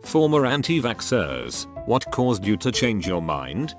Former anti-vaxxers, what caused you to change your mind?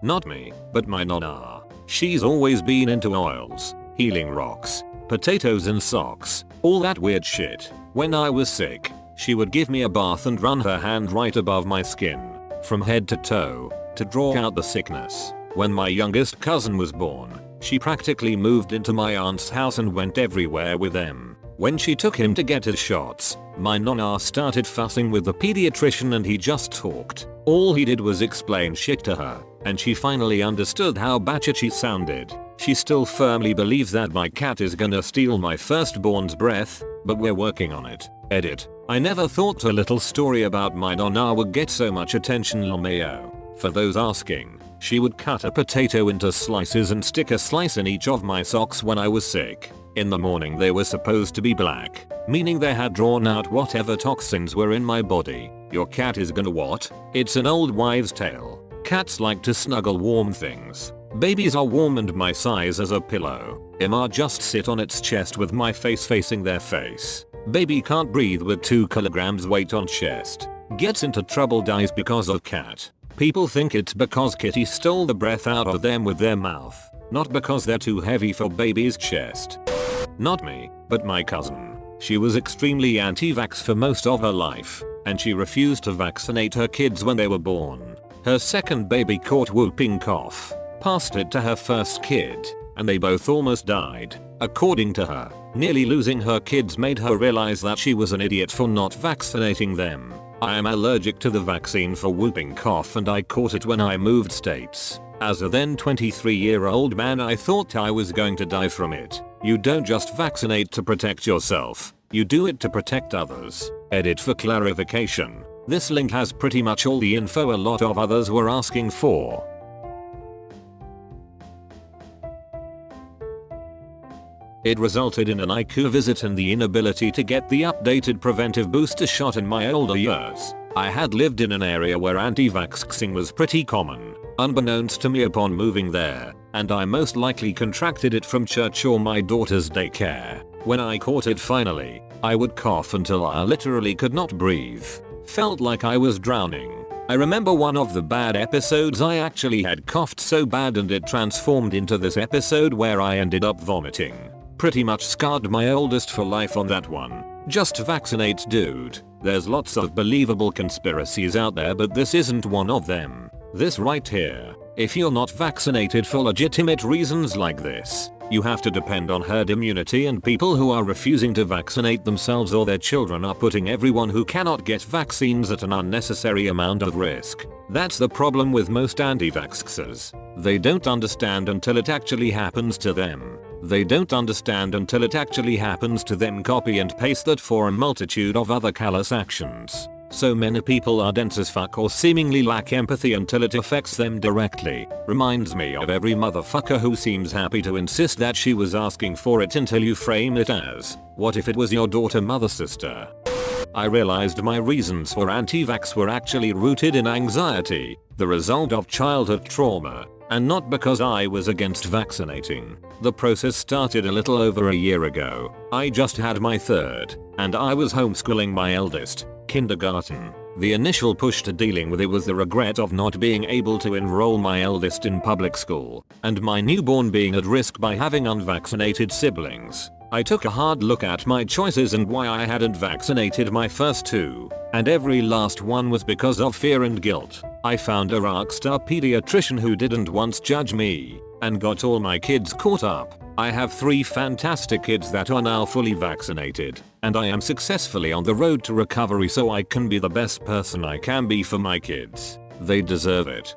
Not me, but my nonna. She's always been into oils, healing rocks, potatoes and socks, all that weird shit. When I was sick, she would give me a bath and run her hand right above my skin, from head to toe, to draw out the sickness. When my youngest cousin was born, she practically moved into my aunt's house and went everywhere with them. When she took him to get his shots, my nonna started fussing with the pediatrician and he just talked. All he did was explain shit to her, and she finally understood how batshit she sounded. She still firmly believes that my cat is gonna steal my firstborn's breath, but we're working on it. Edit. I never thought a little story about my nonna would get so much attention, LMAO. For those asking, she would cut a potato into slices and stick a slice in each of my socks when I was sick. In the morning they were supposed to be black, meaning they had drawn out whatever toxins were in my body. Your cat is gonna what? It's an old wives' tale. Cats like to snuggle warm things. Babies are warm and my size as a pillow. Imgur just sit on its chest with my face facing their face. Baby can't breathe with 2 kilograms weight on chest. Gets into trouble, dies because of cat. People think it's because kitty stole the breath out of them with their mouth, not because they're too heavy for baby's chest. Not me, but my cousin. She was extremely anti-vax for most of her life, and she refused to vaccinate her kids when they were born. Her second baby caught whooping cough, passed it to her first kid, and they both almost died. According to her, nearly losing her kids made her realize that she was an idiot for not vaccinating them. I am allergic to the vaccine for whooping cough and I caught it when I moved states. As a then 23-year-old man, I thought I was going to die from it. You don't just vaccinate to protect yourself, you do it to protect others. Edit for clarification. This link has pretty much all the info a lot of others were asking for. It resulted in an IQ visit and the inability to get the updated preventive booster shot in my older years. I had lived in an area where anti-vaxxing was pretty common, unbeknownst to me upon moving there, and I most likely contracted it from church or my daughter's daycare. When I caught it finally, I would cough until I literally could not breathe. Felt like I was drowning. I remember one of the bad episodes I actually had coughed so bad and it transformed into this episode where I ended up vomiting. Pretty much scarred my oldest for life on that one. Just vaccinate, dude. There's lots of believable conspiracies out there, but this isn't one of them. This right here. If you're not vaccinated for legitimate reasons like this, you have to depend on herd immunity, and people who are refusing to vaccinate themselves or their children are putting everyone who cannot get vaccines at an unnecessary amount of risk. That's the problem with most anti-vaxxers. They don't understand until it actually happens to them. They don't understand until it actually happens to them. Copy and paste that for a multitude of other callous actions. So many people are dense as fuck or seemingly lack empathy until it affects them directly. Reminds me of every motherfucker who seems happy to insist that she was asking for it until you frame it as, what if it was your daughter, mother, sister? I realized my reasons for anti-vax were actually rooted in anxiety, the result of childhood trauma, and not because I was against vaccinating. The process started a little over a year ago. I just had my third, and I was homeschooling my eldest, kindergarten. The initial push to dealing with it was the regret of not being able to enroll my eldest in public school, and my newborn being at risk by having unvaccinated siblings. I took a hard look at my choices and why I hadn't vaccinated my first two, and every last one was because of fear and guilt. I found a rockstar pediatrician who didn't once judge me, and got all my kids caught up. I have 3 fantastic kids that are now fully vaccinated, and I am successfully on the road to recovery so I can be the best person I can be for my kids. They deserve it.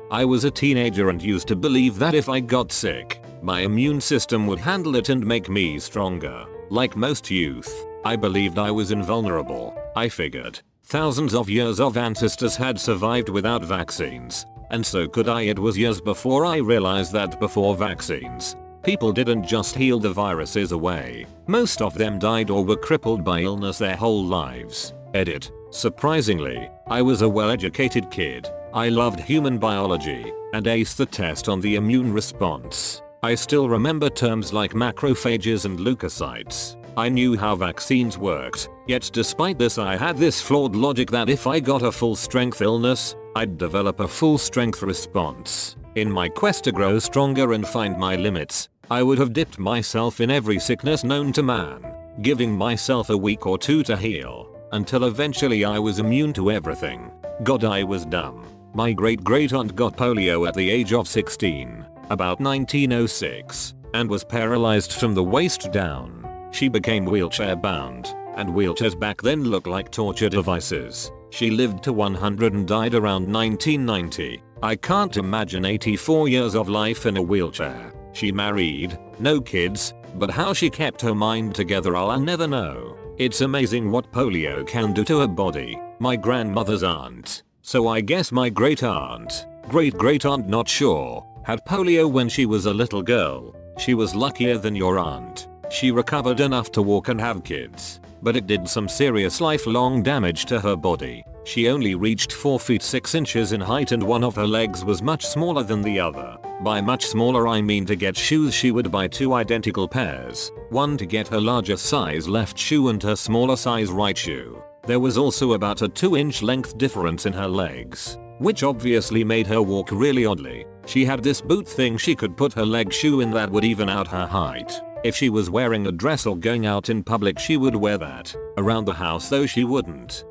I was a teenager and used to believe that if I got sick, my immune system would handle it and make me stronger. Like most youth, I believed I was invulnerable. I figured thousands of years of ancestors had survived without vaccines, and so could I. It was years before I realized that before vaccines, people didn't just heal the viruses away. Most of them died or were crippled by illness their whole lives. Edit. Surprisingly, I was a well-educated kid. I loved human biology and aced the test on the immune response. I still remember terms like macrophages and leukocytes. I knew how vaccines worked, yet despite this I had this flawed logic that if I got a full strength illness, I'd develop a full strength response. In my quest to grow stronger and find my limits, I would have dipped myself in every sickness known to man, giving myself a week or two to heal, until eventually I was immune to everything. God, I was dumb. My great-great-aunt got polio at the age of 16, about 1906, and was paralyzed from the waist down. She became wheelchair-bound, and wheelchairs back then looked like torture devices. She lived to 100 and died around 1990. I can't imagine 84 years of life in a wheelchair. She married, no kids, but how she kept her mind together I'll never know. It's amazing what polio can do to a body. My grandmother's aunt, so I guess my great-great-aunt not sure, had polio when she was a little girl. She was luckier than your aunt. She recovered enough to walk and have kids, but it did some serious lifelong damage to her body. She only reached 4 feet 6 inches in height and one of her legs was much smaller than the other. By much smaller I mean to get shoes she would buy 2 identical pairs, one to get her larger size left shoe and her smaller size right shoe. There was also about a 2-inch length difference in her legs, which obviously made her walk really oddly. She had this boot thing she could put her leg shoe in that would even out her height. If she was wearing a dress or going out in public she would wear that. Around the house though she wouldn't.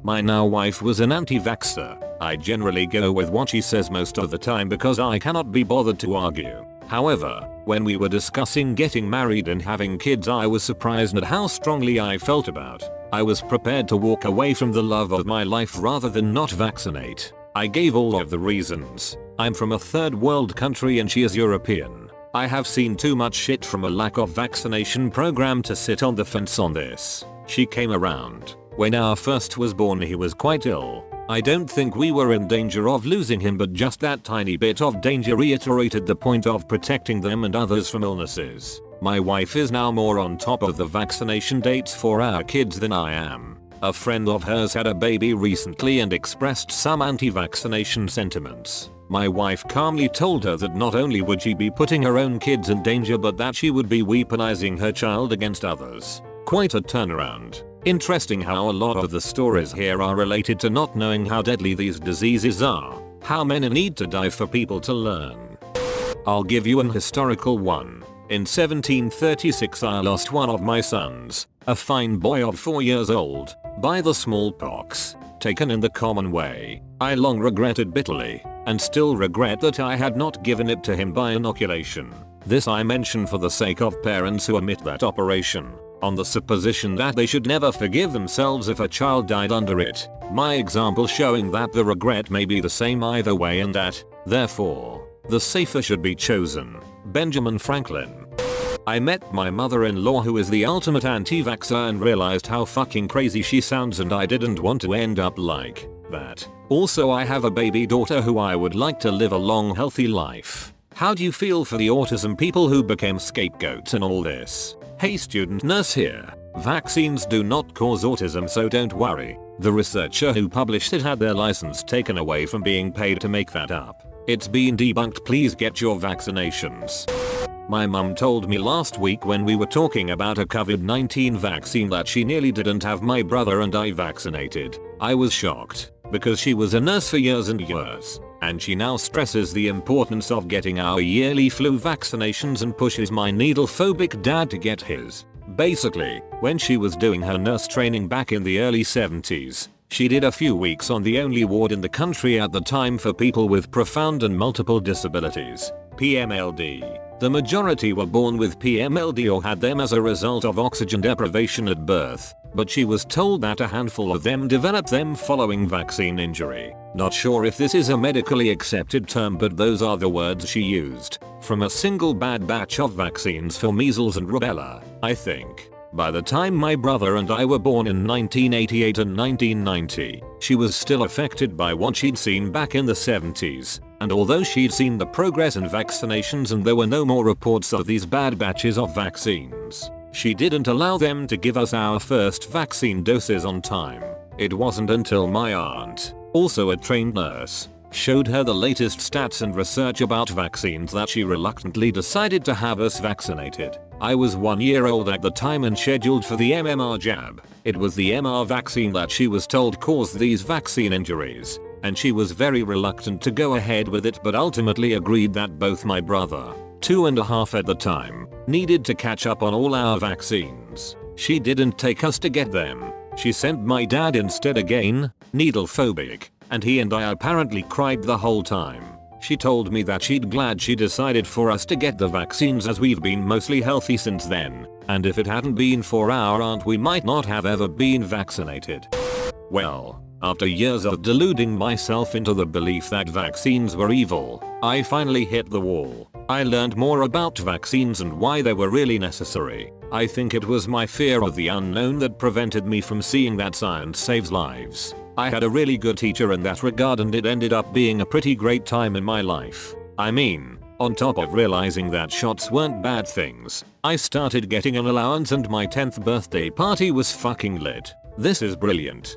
My now wife was an anti-vaxxer. I generally go with what she says most of the time because I cannot be bothered to argue. However, when we were discussing getting married and having kids I was surprised at how strongly I felt about. I was prepared to walk away from the love of my life rather than not vaccinate. I gave all of the reasons. I'm from a third world country and she is European. I have seen too much shit from a lack of vaccination program to sit on the fence on this. She came around. When our first was born he was quite ill. I don't think we were in danger of losing him but just that tiny bit of danger reiterated the point of protecting them and others from illnesses. My wife is now more on top of the vaccination dates for our kids than I am. A friend of hers had a baby recently and expressed some anti-vaccination sentiments. My wife calmly told her that not only would she be putting her own kids in danger but that she would be weaponizing her child against others. Quite a turnaround. Interesting how a lot of the stories here are related to not knowing how deadly these diseases are. How many need to die for people to learn. I'll give you an historical one. In 1736 I lost one of my sons, a fine boy of 4 years old, by the smallpox, taken in the common way. I long regretted bitterly, and still regret that I had not given it to him by inoculation. This I mention for the sake of parents who omit that operation, on the supposition that they should never forgive themselves if a child died under it. My example showing that the regret may be the same either way and that, therefore, the safer should be chosen. Benjamin Franklin. I met my mother-in-law who is the ultimate anti-vaxxer and realized how fucking crazy she sounds and I didn't want to end up like that. Also I have a baby daughter who I would like to live a long healthy life. How do you feel for the autism people who became scapegoats in all this? Hey student nurse here. Vaccines do not cause autism so don't worry. The researcher who published it had their license taken away from being paid to make that up. It's been debunked, please get your vaccinations. My mum told me last week when we were talking about a COVID-19 vaccine that she nearly didn't have my brother and I vaccinated. I was shocked, because she was a nurse for years and years, and she now stresses the importance of getting our yearly flu vaccinations and pushes my needle-phobic dad to get his. Basically, when she was doing her nurse training back in the early 70s, she did a few weeks on the only ward in the country at the time for people with profound and multiple disabilities, PMLD. The majority were born with PMLD or had them as a result of oxygen deprivation at birth, but she was told that a handful of them developed them following vaccine injury. Not sure if this is a medically accepted term but those are the words she used, from a single bad batch of vaccines for measles and rubella, I think. By the time my brother and I were born in 1988 and 1990, she was still affected by what she'd seen back in the 70s, and although she'd seen the progress in vaccinations and there were no more reports of these bad batches of vaccines, she didn't allow them to give us our first vaccine doses on time. It wasn't until my aunt, also a trained nurse, showed her the latest stats and research about vaccines that she reluctantly decided to have us vaccinated. I was 1 year old at the time and scheduled for the MMR jab. It was the MR vaccine that she was told caused these vaccine injuries, and she was very reluctant to go ahead with it, but ultimately agreed that both my brother, 2.5 at the time, needed to catch up on all our vaccines. She didn't take us to get them. She sent my dad instead, again, needle phobic, and he and I apparently cried the whole time. She told me that she'd glad she decided for us to get the vaccines as we've been mostly healthy since then, and if it hadn't been for our aunt we might not have ever been vaccinated. Well, after years of deluding myself into the belief that vaccines were evil, I finally hit the wall. I learned more about vaccines and why they were really necessary. I think it was my fear of the unknown that prevented me from seeing that science saves lives. I had a really good teacher in that regard, and it ended up being a pretty great time in my life. I mean, on top of realizing that shots weren't bad things, I started getting an allowance and my 10th birthday party was fucking lit. This is brilliant.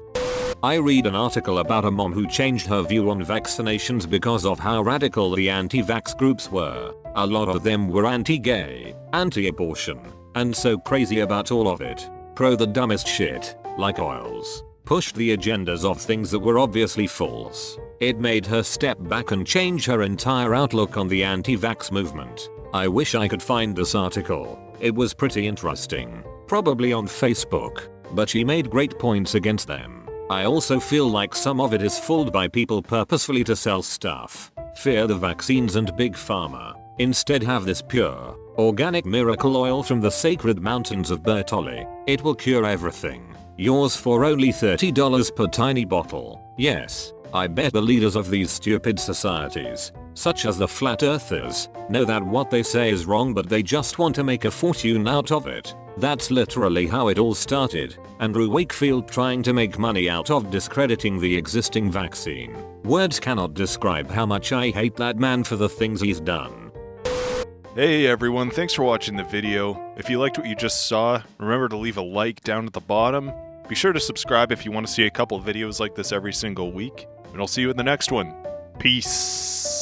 I read an article about a mom who changed her view on vaccinations because of how radical the anti-vax groups were. A lot of them were anti-gay, anti-abortion, and so crazy about all of it. Pro the dumbest shit, like oils. Pushed the agendas of things that were obviously false. It made her step back and change her entire outlook on the anti-vax movement. I wish I could find this article. It was pretty interesting. Probably on Facebook, but she made great points against them. I also feel like some of it is fooled by people purposefully to sell stuff, fear the vaccines and big pharma. Instead have this pure, organic miracle oil from the sacred mountains of Bertolli. It will cure everything. Yours for only $30 per tiny bottle. Yes, I bet the leaders of these stupid societies, such as the flat earthers, know that what they say is wrong, but they just want to make a fortune out of it. That's literally how it all started. Andrew Wakefield trying to make money out of discrediting the existing vaccine. Words cannot describe how much I hate that man for the things he's done. Hey everyone, thanks for watching the video. If you liked what you just saw, remember to leave a like down at the bottom. Be sure to subscribe if you want to see a couple videos like this every single week, and I'll see you in the next one. Peace.